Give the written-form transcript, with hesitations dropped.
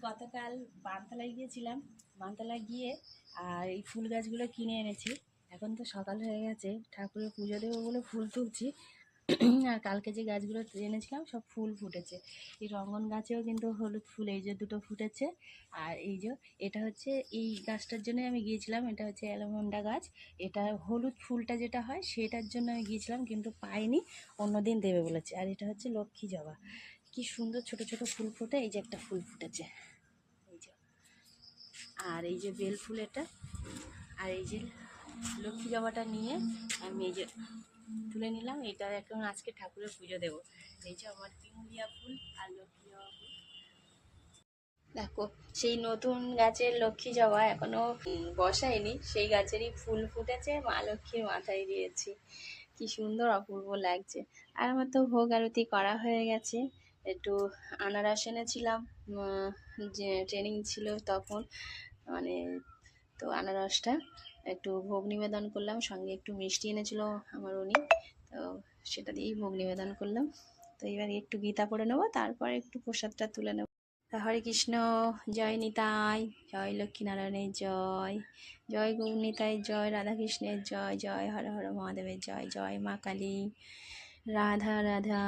গতকাল বানতলায় গিয়েছিলাম, বানতলায় গিয়ে আর এই ফুল গাছগুলো কিনে এনেছি। এখন তো সকাল হয়ে গেছে, ঠাকুরের পুজো দেবো বলে ফুল তুলছি। আর কালকে যে গাছগুলো এনেছিলাম সব ফুল ফুটেছে। এই রঙ্গন গাছেও কিন্তু হলুদ ফুল এই যে দুটো ফুটেছে। আর এই যে এটা হচ্ছে এই গাছটার জন্য আমি গিয়েছিলাম, এটা হচ্ছে অ্যালমন্ডা গাছ। এটা হলুদ ফুলটা যেটা হয় সেটার জন্য আমি গিয়েছিলাম, কিন্তু পাইনি, অন্যদিন দেবে বলেছে। আর এটা হচ্ছে লক্ষ্মী জবা, কি সুন্দর ছোট ছোট ফুল ফোটে। এই যে একটা ফুল ফুটেছে, এই যে। আর এই যে বেল ফুল এটা। আর এই যে লক্ষ্মী জবাটা নিয়ে আমি এই যে তুলে নিলাম। এটা এখন আজকে ঠাকুরের পুজো দেবো। এই যে আমার পিঙ্গিয়া ফুল আর লক্ষ্মী জবা ফুল। দেখো, সেই নতুন গাছের লক্ষ্মী জবা এখনো বসাইনি, সেই গাছেরই ফুল ফুটেছে, মা লক্ষ্মীর মাথায় দিয়েছি। কি সুন্দর অপূর্ব লাগছে। আর আমার তো ভোগ আরতি করা হয়ে গেছে। একটু আনারস এনেছিলাম, যে ট্রেনিং ছিল তখন, মানে, তো আনারসটা একটু ভোগ নিবেদন করলাম, সঙ্গে একটু মিষ্টি এনেছিল আমার উনি, তো সেটা দিয়েই ভোগ নিবেদন করলাম। তো এবার একটু গীতা পড়ে নেবো, তারপরে একটু প্রসাদটা তুলে নেবো। হরে কৃষ্ণ, জয় নিতাই, জয় লক্ষ্মীনারায়ণের জয়, জয় গৌরনিতাই জয়, রাধাকৃষ্ণের জয়, জয় হর হর মহাদেবের জয়, জয় মা কালী, রাধা রাধা।